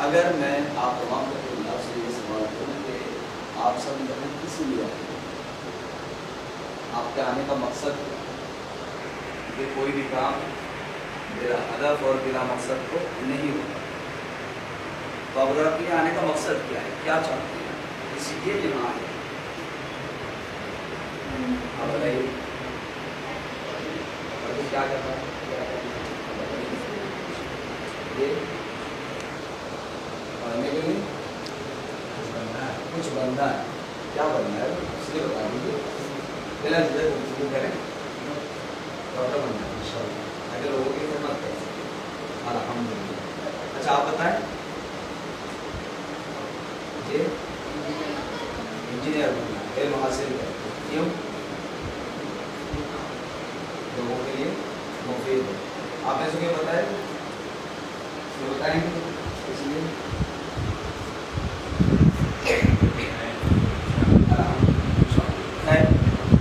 اگر میں آپ تمام طلاب سے یہ سوال کروں کہ آپ سب یہاں کس لیے آئے ہیں؟ آپ کے آنے کا مقصد کہ کوئی بھی کام بلا ہدف اور بلا مقصد کو نہیں ہوتا. تو اب آپ کے آنے کا مقصد کیا ہے, کیا چاہتے ہیں, اس لیے یہاں آئے آپ بتائیے. کیا کرنا ہے, یہ پڑھنے کے لیے کچھ بننا ہے. کیا بننا ہے اس لیے بتا دیجیے. پہلے گفتگو کریں, ڈاکٹر بننا ہے ان شاء اللہ. اگر لوگوں کی خدمت کریں الحمدللہ. اچھا آپ بتائیں, یہ انجینئر بننا ہے, علم حاصل کریں. کیوں؟ لوگوں کے لیے مفید ہے. آپ نے سو بتائے تو بتائیں گے اس لیے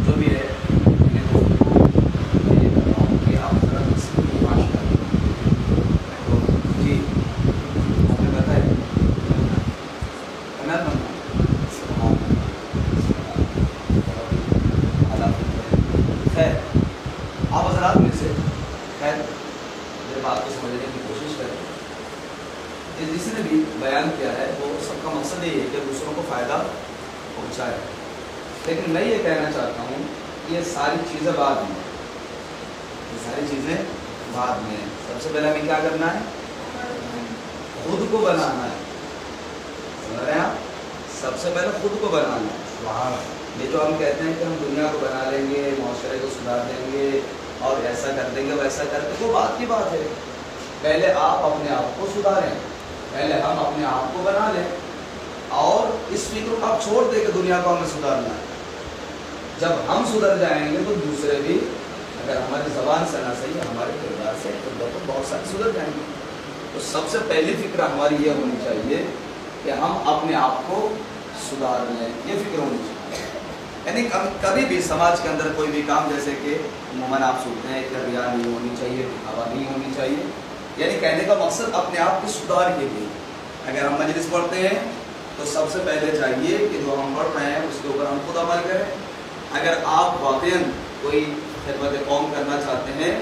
جو بھی ہے کہ آپ ذرا جی آپ نے بتایا خیر آپ حضرات میں سے خیر میرے بات کو سمجھنے کی کوشش کریں. جس نے بھی بیان کیا ہے وہ سب کا مقصد یہی ہے کہ دوسروں کو فائدہ پہنچائے. لیکن میں یہ کہنا چاہتا ہوں کہ یہ ساری چیزیں بعد میں, یہ ساری چیزیں بعد میں. سب سے پہلے ہمیں کیا کرنا ہے, خود کو بنانا ہے. سمجھ رہے ہیں آپ, سب سے پہلے خود کو بنانا ہے. یہ جو ہم کہتے ہیں کہ ہم دنیا کو بنا لیں گے, معاشرے کو سدھار دیں گے اور ایسا کر دیں گے ویسا کر دیں گے, وہ بات کی بات ہے. پہلے آپ اپنے آپ کو سدھاریں, پہلے ہم اپنے آپ کو بنا لیں اور اس فکر کو آپ چھوڑ دیں کہ دنیا کو ہمیں سدھارنا ہے. جب ہم سدھر جائیں گے تو دوسرے بھی, اگر ہماری زبان سے نہ صحیح ہمارے کردار سے تو بہت سارے سدھر جائیں گے. تو سب سے پہلی فکر ہماری یہ ہونی چاہیے کہ ہم اپنے آپ کو سدھار لیں, یہ فکر ہونی چاہیے. یعنی کبھی بھی سماج کے اندر کوئی بھی کام جیسے کہ عموماً آپ سنتے ہیں کہ ریا نہیں ہونی چاہیے، دکھاوا نہیں ہونی چاہیے، یعنی کہنے کا مقصد اپنے آپ کے سدھار کے لیے اگر ہم مجلس پڑھتے ہیں تو سب سے پہلے چاہیے کہ جو ہم پڑھ رہے ہیں اس کے اوپر ہم خود عمل کریں۔ اگر آپ واقعاً کوئی خدمت قوم کرنا چاہتے ہیں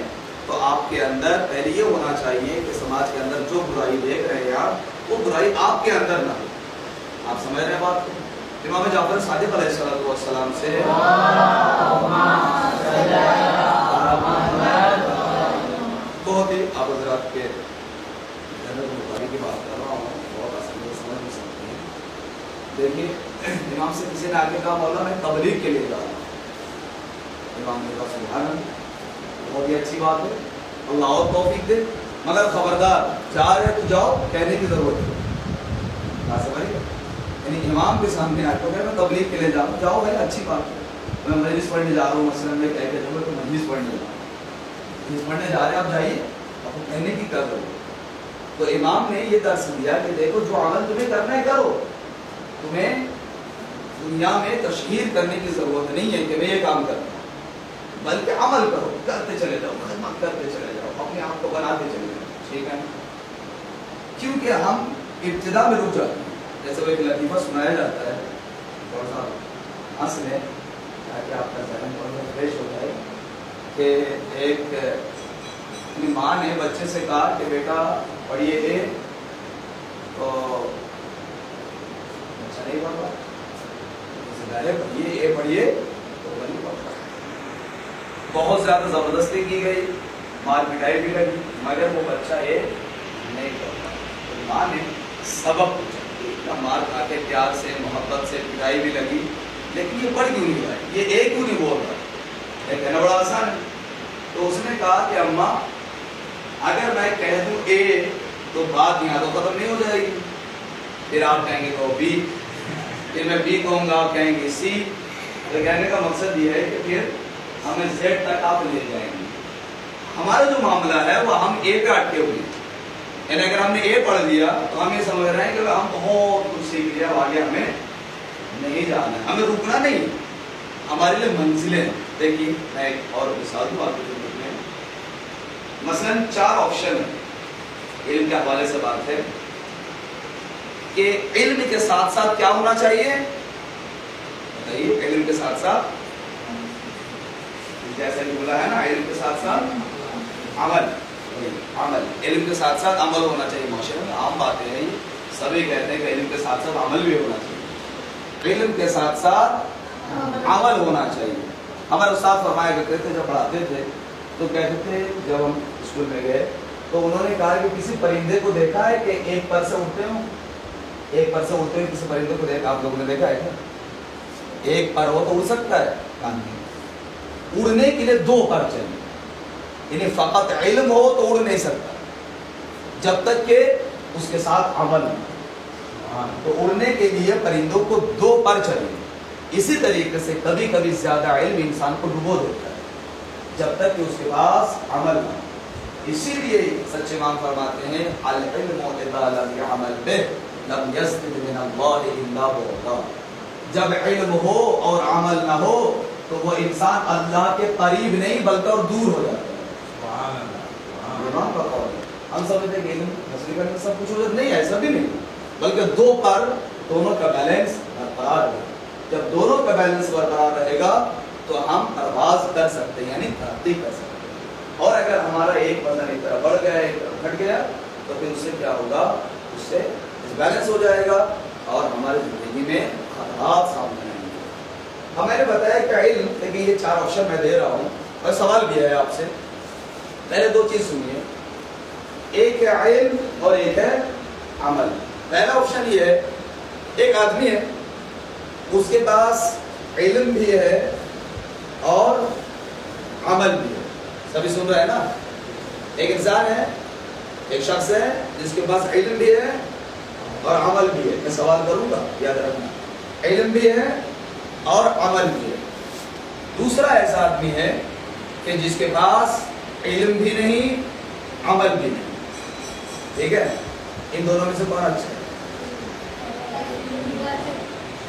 تو آپ کے اندر پہلے یہ ہونا چاہیے کہ سماج کے اندر جو برائی دیکھ رہے ہیں آپ، وہ برائی آپ کے اندر نہ ہو۔ آپ سمجھ رہے ہیں بات کو؟ امام جعفر صادق علیہ السلام سے بہت ہی آپ حضرات کے بخاری کی بات کر رہا ہوں، بہت آسانی سے سمجھ نہیں سکتے ہیں۔ دیکھیے امام سے کسی نے آگے کہا مولا میں تبلیغ کے لیے جا رہا ہوں، امام نے کہا سبحان اللہ، بہت ہی اچھی بات ہے، اللہ اور توفیق دے، مگر خبردار جا رہے تو جاؤ، کہنے کی ضرورت ہے۔ یعنی امام کے سامنے آ کے میں تبلیغ کے لیے جاؤں، جاؤ بھائی اچھی بات ہے، میں مجلس پڑھنے جا رہا ہوں، مثلا میں کہہ کے جاؤں تو مجلس پڑھنے جا رہا ہوں، مجلس پڑھنے جا رہے ہیں آپ جائیے، آپ کو کہنے کی کر دو۔ تو امام نے یہ درس دیا کہ دیکھو جو عمل تمہیں کرنا ہے کرو، تمہیں دنیا میں تشہیر کرنے کی ضرورت نہیں ہے کہ میں یہ کام کرتا ہوں، بلکہ عمل کرو، کرتے چلے جاؤ، خدمت کرتے چلے جاؤ، اپنے آپ کو بناتے چلے جاؤ، ٹھیک ہے؟ کیونکہ ہم ابتدا میں رک جاتے ہیں، جیسے وہ ایک لطیفہ سنایا جاتا ہے، تھوڑا سا ہنس لیں تاکہ آپ کا ذہن تھوڑا سا فریش ہو جائے، کہ ایک اپنی ماں نے بچے سے کہا کہ بیٹا پڑھیے اے، تو بچہ نہیں پڑھ رہا، پڑھیے اے پڑھیے تو وہ نہیں پڑھ رہا، بہت زیادہ زبردستی کی گئی، مار پٹائی بھی لگی، مگر وہ بچہ اے نہیں پڑھ رہا۔ تو ماں نے سبق پوچھا، مار کھا کے پیار سے محبت سے پٹائی بھی لگی، لیکن یہ پڑھ کیوں نہیں رہا ہے، یہ اے کیوں نہیں بول رہا ہے، کہنا بڑا آسان ہے۔ تو اس نے کہا کہ اماں اگر میں کہہ دوں اے تو بات یہاں تو ختم نہیں ہو جائے گی، پھر آپ کہیں گے تو بی، پھر میں بی کہوں گا آپ کہیں گے سی، تو کہنے کا مقصد یہ ہے کہ پھر ہمیں زیڈ تک آپ لے جائیں گے۔ ہمارا جو معاملہ ہے وہ ہم اے پہ اٹکے ہوئے، یعنی اگر ہم نے اے پڑھ لیا تو ہم یہ سمجھ رہے ہیں کہ ہم بہت کچھ سیکھ لیا، آگے ہمیں نہیں جانا ہے، ہمیں رکنا نہیں، ہمارے لیے منزلیں۔ دیکھیے میں ایک اور مثال دوں آپ کو، مثلا 4 آپشن ہیں، علم کے حوالے سے بات ہے کہ علم کے ساتھ ساتھ کیا ہونا چاہیے، بتائیے، علم کے ساتھ ساتھ جیسا کہ بولا ہے نا، علم کے ساتھ ساتھ عمل، علم کے ساتھ ساتھ عمل ہونا چاہیے۔ معاشرے میں عام باتیں ہیں، سبھی کہتے ہیں کہ علم کے ساتھ ساتھ عمل بھی ہونا چاہیے، علم کے ساتھ ساتھ عمل ہونا چاہیے۔ ہمارے استاد فرمایا کرتے تھے جب پڑھاتے تھے تو کہتے تھے، جب ہم اسکول میں گئے تو انہوں نے کہا کہ کسی پرندے کو دیکھا ہے کہ ایک پر سے اڑتے ہوں، ایک پر سے اڑتے ہوئے کسی پرندے کو دیکھا، آپ لوگوں نے دیکھا ہے کیا؟ ایک پر ہو تو اڑ سکتا ہے، اڑنے کے لیے 2 پر چاہیے، یعنی فقط علم ہو تو اڑ نہیں سکتا جب تک کہ اس کے ساتھ عمل ہو۔ تو اڑنے کے لیے پرندوں کو 2 پر چاہیے۔ اسی طریقے سے کبھی کبھی زیادہ علم انسان کو ڈبو دیتا ہے جب تک کہ اس کے پاس عمل نہ ہو۔ اسی لیے سچے امام فرماتے ہیں العلم اذا لم يعمل به لم يزدد من الله الا بعدا، جب علم ہو اور عمل نہ ہو تو وہ انسان اللہ کے قریب نہیں بلکہ اور دور ہو جاتا ہے۔ سبحان اللہ، امام کا قول ہے۔ ہم سمجھتے ہیں کہ علم حاصل کرنے سب کچھ ہو جاتا، نہیں، ایسا بھی نہیں، بلکہ 2 پر دونوں کا بیلنس برقرار ہے۔ جب دونوں کا بیلنس برقرار رہے گا تو ہم پرواز کر سکتے ہیں، یعنی ترقی کر سکتے ہیں۔ اور اگر ہمارا ایک بدن ایک طرف بڑھ گیا ایک طرف گھٹ گیا تو پھر اس سے کیا ہوگا، اس سے بیلنس ہو جائے گا اور ہماری زندگی میں خطرات سامنے آئیں گے۔ ہم میں نے بتایا کہ علم، لیکن یہ 4 آپشن میں دے رہا ہوں اور سوال بھی ہے آپ سے۔ پہلے 2 چیز سنیے، ایک ہے علم اور ایک ہے عمل۔ پہلا آپشن یہ ہے، ایک آدمی ہے اس کے پاس علم بھی ہے اور عمل بھی ہے، سبھی سن رہے ہیں نا؟ ایک انسان ہے، ایک شخص ہے جس کے پاس علم بھی ہے اور عمل بھی ہے۔ میں سوال کروں گا، یاد رکھنا، علم بھی ہے اور عمل بھی ہے۔ دوسرا ایسا آدمی ہے کہ جس کے پاس علم بھی نہیں، عمل بھی نہیں، ٹھیک ہے؟ ان دونوں میں سے کون اچھا ہے؟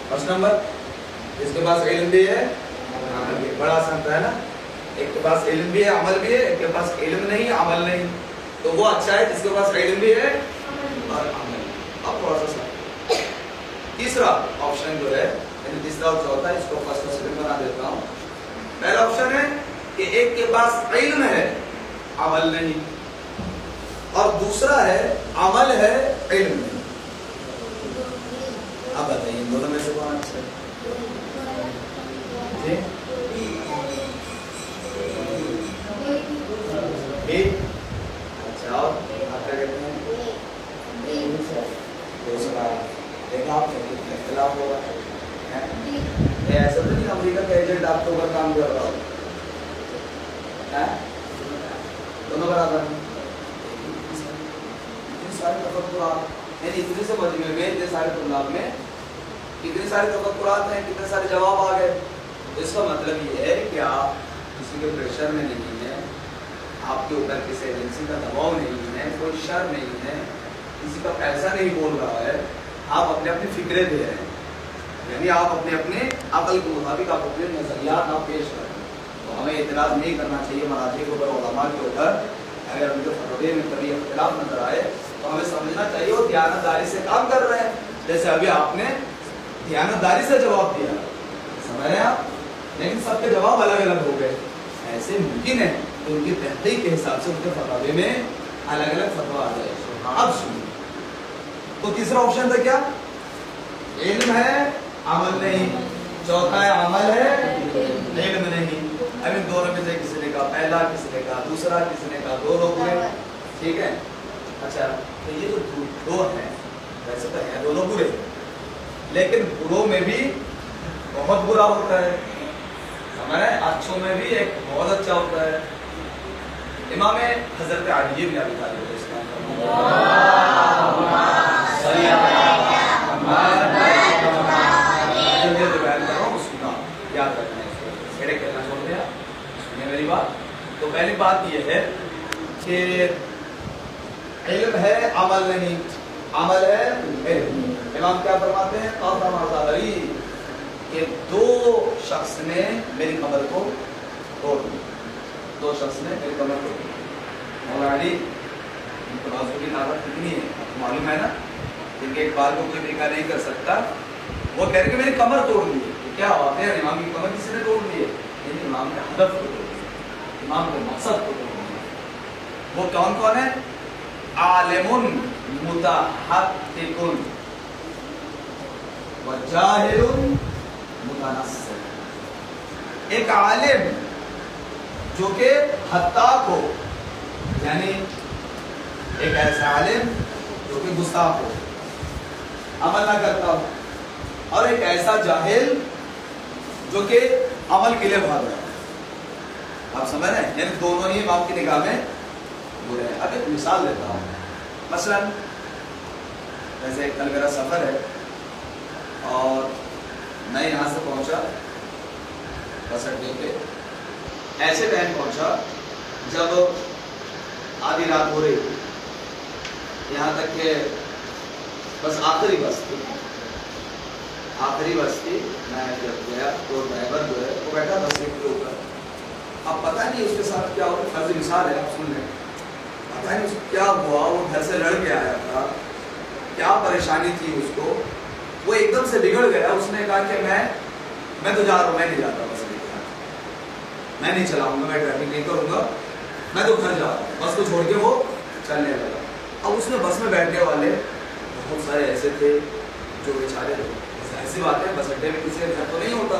فرسٹ نمبر जिसके पास इल्म भी है अमल भी है। बड़ा आसान है ना, एक के पास इल्म भी है अमल भी है, एक के पास इल्म नहीं अमल नहीं, तो वो अच्छा है जिसके पास इल्म भी है और अमल। अब थोड़ा सा तीसरा ऑप्शन जो है, तीसरा और चौथा, इसको फर्स्ट और सेकंड बना देता हूँ। पहला ऑप्शन है कि एक के पास इल्म है अमल नहीं, और दूसरा है अमल है इल्म नहीं। अब बताइए इन दोनों में से कौन अच्छा है? अच्छा, और आप क्या कहते हैं? दूसरा देखा आपने कितने खिलाफ होगा है? ऐसा तो नहीं अमेरिका का एजेंट आपके ऊपर काम कर रहा हो, दोनों बराबर इतने सारे तफक्कुरात, यानी इतने से मजमे में इतने सारे तुल्लाब में इतने सारे तफक्कुरात हैं, कितने सारे जवाब आ गए। तो इसका मतलब ये है कि आप किसी के प्रेशर में नहीं है, आपके ऊपर किसी एजेंसी का दबाव नहीं है, कोई शर नहीं है, किसी का पैसा नहीं बोल रहा है, आप अपने अपनी फिक्रे दे रहे हैं, यानी आप अपने अपने अकल के मुताबिक आप अपने नजरियात आप पेश कर रहे हैं। तो हमें इतराज़ नहीं करना चाहिए मराठी के ऊपर, उलमा के ऊपर। अगर उनके फतवे में कभी इख्तिलाफ नजर आए तो हमें समझना चाहिए वो दयानतदारी से काम कर रहे हैं, जैसे अभी आपने दयानतदारी से जवाब दिया, समझ रहे हैं आप, लेकिन सबके जवाब अलग अलग हो गए। ऐसे मुमकिन है तो उनकी तहकीक के हिसाब से उनके फतवे में अलग अलग फतवा आ जाए। अब सुनिए, तो तीसरा ऑप्शन था क्या? इल्म है अमल नहीं, चौथा है अमल है इल्म नहीं। अब इन दोनों में से किसी ने कहा पहला, किसी ने कहा दूसरा, किसी ने कहा दोनों बुरे, ठीक है। अच्छा, तो ये जो दो हैं वैसे तो है दोनों बुरे, लेकिन बुरों में भी बहुत बुरा होता है, हमारे अच्छों में भी एक बहुत अच्छा होता है। इमाम हजरत अली बिन अबी तालिब याद रखना है, खेड़े कहना छोड़ दिया, सुनिए मेरी बात। तो पहली बात यह है कि इल्म है अमल नहीं, अमल है इल्म। इमाम क्या फरमाते हैं? कि दो शख्स ने मेरी कमर को तोड़ दी, दो शख्स ने मेरी कमर को तोड़ दी। मौला अली की ताकत कितनी है मालूम है ना, जिनके एक बार को कोई देखा नहीं कर सकता, वो कह रहे कि मेरी कमर तोड़ दी। क्या बात है, इमाम की कमर किसी ने तोड़ दी है? यानी इमाम के हदफ को तोड़ दिया, इमाम के मकसद को तोड़ दिया। वो कौन कौन है? आलिमुन मुतहक्किकुन व जाहिलुन मुतनस्सिर। एक आलिम जो कि हत्ताक हो, यानी एक ऐसा आलिम जो कि गुस्ताख हो, अमल ना करता हो, और एक ऐसा जाहिल जो कि अमल के लिए भाग रहा है। आप समझ रहे हैं? यानी दोनों ही इमाम की निगाह में बुरे हैं। अब एक मिसाल देता हूँ, मसलन जैसे कल मेरा सफर है और मैं यहाँ से पहुँचा बस अड्डे पे, ऐसे टाइम पहुँचा जब आधी रात हो रही थी, यहाँ तक के बस आखिरी बस थी, आखिरी बस थी। मैं जब गया तो ड्राइवर जो है वो बैठा बस के ऊपर। अब पता नहीं उसके साथ क्या हुआ, फर्ज मिसाल है, आप सुन लें, पता नहीं उसको क्या हुआ, वो घर से लड़ के आया था, क्या परेशानी थी उसको, वो एकदम से बिगड़ गया। उसने कहा कि मैं तो जा रहा हूँ, मैं नहीं जाता बस में, मैं नहीं चलाऊंगा, मैं ड्राइविंग नहीं करूँगा, मैं तो घर जा रहा हूँ। बस को छोड़ के वो चलने लगा। अब उसमें बस में बैठने वाले बहुत सारे ऐसे थे जो बेचारे, ऐसी बात है बस अड्डे में किसी का घर तो नहीं होता,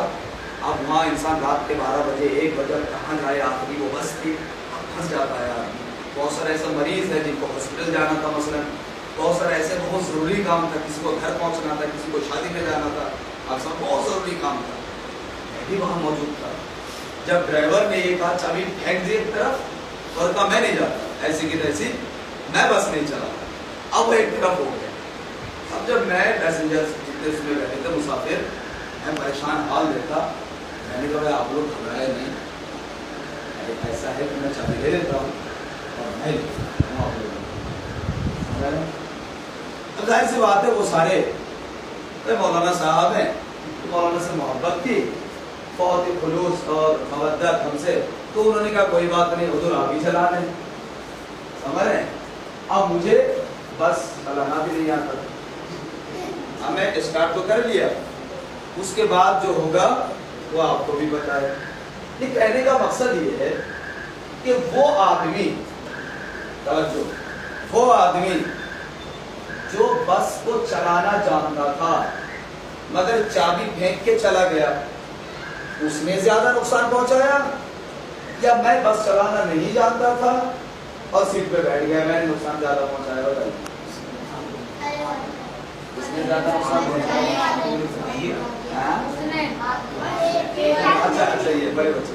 अब वहाँ इंसान रात के 12 बजे 1 बजे कहाँ जाए, आखिरी वो बस थी, फंस जाता है आदमी। बहुत सारे ऐसे मरीज हैं जिनको हॉस्पिटल जाना था, मसलन बहुत सारे ऐसे बहुत ज़रूरी काम था, किसी को घर पहुँचना था, किसी को शादी में जाना था, अब सब बहुत ज़रूरी काम था, मैं भी वहाँ मौजूद था। जब ड्राइवर ने ये कहा चाबी फेंक दी एक तरफ और कहा मैं नहीं जाता, ऐसी की तैसी मैं बस नहीं चलाता, अब वो एक तरफ हो गया। अब जब मैं पैसेंजर जितने उसमें बैठे थे मुसाफिर, मैं परेशान हाल देखा, मैंने कहा आप लोग घबराए नहीं, ऐसा है कि मैं चाबी ले लेता हूँ और मैं आप लोग। अब जाहिर सी बात है वो सारे मौलाना साहब हैं, मौलाना से मोहब्बत थी, बहुत ही खुलूस और मवद्दत हमसे, तो उन्होंने कहा कोई बात नहीं हुजूर आप ही चला लें, समझ रहे हैं। अब मुझे बस चलाना भी नहीं आता, हमें स्टार्ट तो कर लिया, उसके बाद जो होगा वो आपको भी पता है। ये कहने का मकसद ये है कि वो आदमी, तवज्जो, वो आदमी जो बस को चलाना जानता था मगर चाबी फेंक के चला गया, उसने ज्यादा नुकसान पहुंचाया या मैं बस चलाना नहीं जानता था और सीट पे बैठ गया, मैंने नुकसान ज्यादा पहुंचाया? बताइए, इसने ज्यादा नुकसान पहुंचाया? अच्छा अच्छा, ये बड़े बच्चे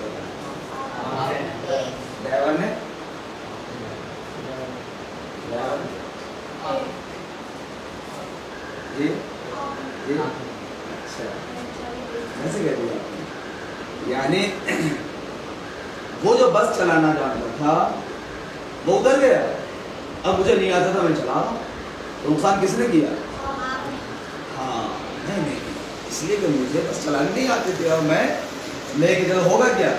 ड्राइवर ने जी जी, अच्छा ऐसे कह दिया आपने। यानी वो जो बस चलाना जानता था वो उतर गया, अब मुझे नहीं आता था मैं चला, तो नुकसान किसने किया? हाँ नहीं, इसलिए कि मुझे बस चलाने नहीं आते थे और मैं लेके चल, होगा क्या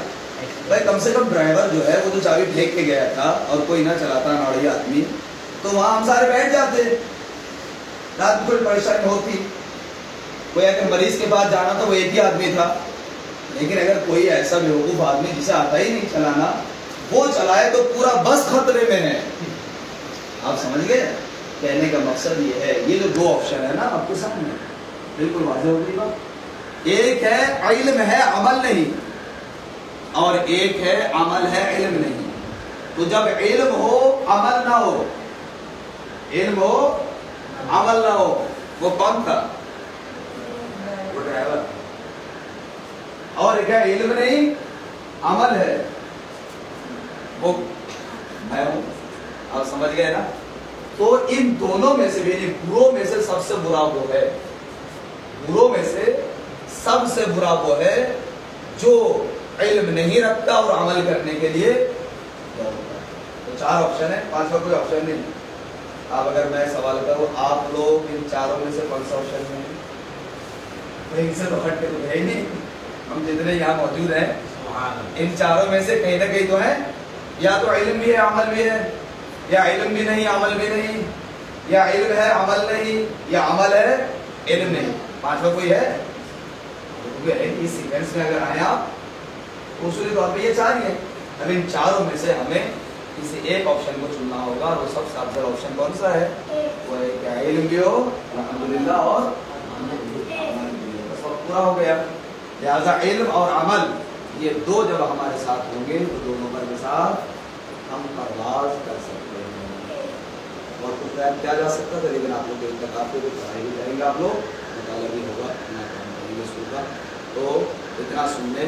भाई, कम से कम ड्राइवर जो है वो तो चाबी फेंक के गया था और कोई ना चलाता नौड़ी आदमी, तो वहां हम सारे बैठ जाते, रात में कोई परेशानी होती, कोई अगर मरीज के पास जाना तो वो एक ही आदमी था, लेकिन अगर कोई ऐसा बेवकूफ आदमी जिसे आता ही नहीं चलाना वो चलाए तो पूरा बस खतरे में है। आप समझ गए? कहने का मकसद ये है, ये जो दो ऑप्शन है ना आपके सामने, बिल्कुल वाज़ेह हो गई बात। एक है इल्म है अमल नहीं, और एक है अमल है इल्म नहीं। तो जब इल्म हो अमल ना हो, इल्म हो अमल ना हो, वो कौन था? वो ड्राइवर। और क्या इल्म नहीं अमल है, वो मैं हूं। आप समझ गए ना? तो इन दोनों में से, मेरी बुरों में से सबसे बुरा वो है, बुरों में से सबसे बुरा वो है जो इल्म नहीं रखता और अमल करने के लिए। तो चार ऑप्शन है, पांचवा कोई ऑप्शन नहीं। अब अगर मैं सवाल करूं, आप लोग इन चारों में से कौन सा ऑप्शन में है? कहीं से तो हट के तो है ही नहीं, हम जितने यहाँ मौजूद हैं इन चारों में से कहीं ना कहीं तो है, या तो इल्म भी है अमल भी है, या इल्म भी नहीं अमल भी नहीं, या इल्म है अमल नहीं, या अमल है इल्म नहीं। पांचवा कोई है? इस सीक्वेंस में अगर आए आप तो उसूली तौर पे ये चार ही है। अब इन चारों में से हमें किसी एक ऑप्शन को चुनना होगा, और वो सबसे अफजल ऑप्शन कौन सा है? वो है क्या इल्म भी हो अल्हम्दुलिल्लाह और सब पूरा हो गया। लिहाजा इल्म और अमल ये दो जब हमारे साथ होंगे तो दोनों पर साथ हम परवाज कर सकते हैं। और कुछ क्या जा सकता था, लेकिन आप लोग काफी पढ़ाई भी करेंगे, आप लोग मुताला भी होगा, अपना काम करेंगे स्कूल का। तो इतना सुनने,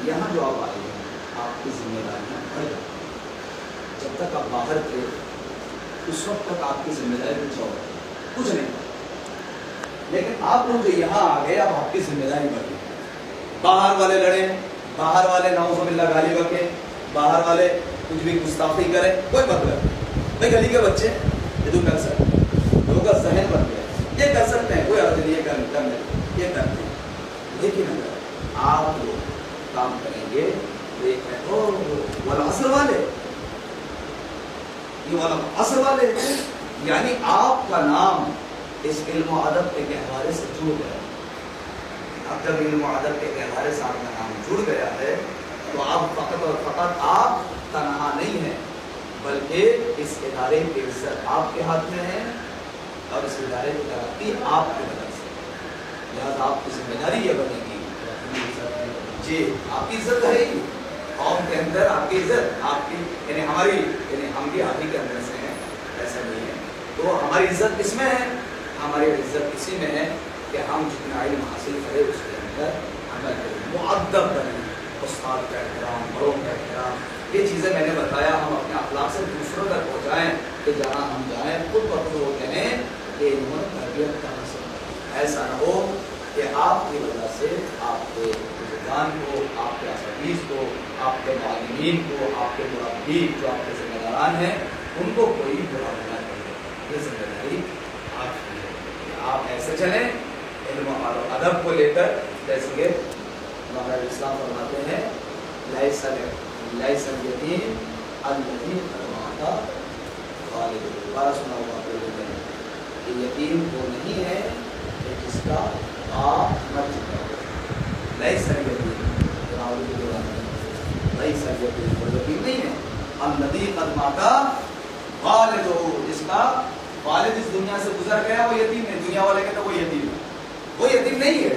यहाँ जो आप आए हैं आपकी जिम्मेदारियाँ बढ़ जाती, जब तक आप बाहर थे उस वक्त तक आपकी जिम्मेदारी कुछ और कुछ नहीं, लेकिन आप लोग जो यहाँ आ गए अब आपकी जिम्मेदारी बढ़ गई। बाहर वाले लड़े, बाहर वाले नाउज़ुबिल्लाह गाली बके, बाहर वाले कुछ भी गुस्ताखी करें, कोई मतलब नहीं। गली के बच्चे ये तो कर सकते, लोगों का जहन बन गया, ये कर सकते हैं, कोई अर्थ नहीं, ये करते हैं। लेकिन अगर आप लोग काम करेंगे तो एक है ओ वाला असर वाले, ये वाला असर वाले, यानी आपका नाम इस इल्म अदब के गहवारे से जुड़ गया। अब जब इल्म अदब के गहवारे से आपका नाम जुड़ गया है तो आप फकत और फकत आप तनहा नहीं है, बल्कि इस इदारे की इज्जत आपके हाथ में है और इस इदारे की तरक्की आपके मदद से। लिहाजा आपकी जिम्मेदारी ये बनेगी जी, आपकी इज्जत है ही कौम के अंदर, आपकी इज्जत आपकी यानी हमारी, यानी हम भी आप ही के अंदर से हैं, ऐसा नहीं है। तो हमारी इज्जत किसमें है? हमारी इज्जत इसी में है कि हम जितना इल्म हासिल करें उसके अंदर अमल करें, मुअद्दब बनें, उस्ताद का एहतराम, बड़ों का एहतराम, ये चीज़ें मैंने बताया हम अपने अखलाक से दूसरों तक पहुँचाएँ कि जहाँ हम जाएँ खुद वक्त वो कहें कि इन्होंने तरबियत कहाँ से, ऐसा न हो कि आपकी वजह से आपके बुजुर्गान को, आपके असातीज़ को, आपके मालिमीन को, आपके मुरब्बी जो आपके जिम्मेदारान हैं उनको कोई बुरा भला करे। ये जिम्मेदारी आपकी है, आप ऐसे चलें इल्म और अदब को लेकर जैसे कि हमारा इस्लाम फरमाते हैं लाइसल यतीम अल्लज़ी क़द माता वालिदुहु। दोबारा सुना होगा आप लोगों ने, ये यतीम वो नहीं है कि जिसका बाप मर चुका हो। लाइसल यतीम वो यतीम नहीं है, अल्लज़ी क़द माता वालिदुहु, जिसका वालिद इस दुनिया से गुजर गया वो यतीम है। दुनिया वाले कहते हैं वो यतीम है, वो यतीम नहीं है।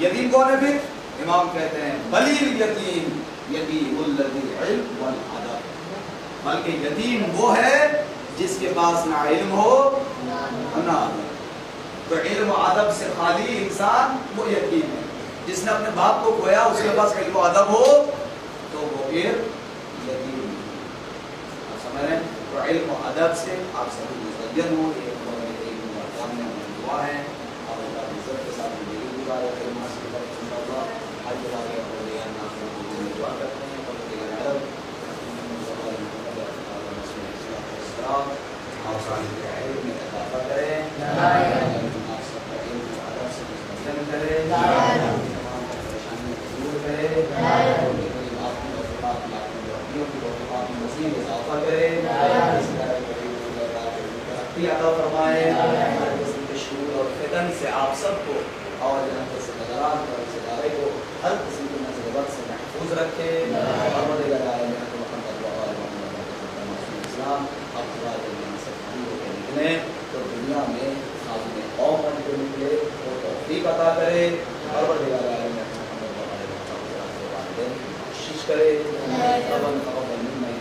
यतीम कौन है फिर? इमाम कहते हैं बलील यतीम यतीमुल्लज़ी इल्म वल अदब, बल्कि यतीम वो है जिसके पास ना इल्म हो ना अदब। तो इल्म अदब से खाली इंसान वो यतीम है। जिसने अपने बाप को खोया उसके पास इल्म अदब हो तो वो फिर यतीम है। आप समझ रहे हैं? तो इल्म अदब से आप सभी मुज़य्यन हो, ये दुआ है और अल्लाह की इज्जत के साथ मेरी दुआ है कि मासिक पर इंशाअल्लाह आज के बाद दुआ करते हैं और आप सारी इल्म में इजाफा करें, आप सबका इल्म अदब से मुज़य्यन करें, तमाम परेशानियों को दूर करें, इजाफा करें, अता फरमाए, हर किस्म के शरूर और फितन से आप सबको और जन्नत से नज़रान और रिश्तेदारों को हर किस्म की मुसीबत से महफूज रखे। इस्लाम अब से खाली होकर निकले तो दुनिया में खाली कौम बन के निकले तो तौफीक अता करे और कोशिश करे। में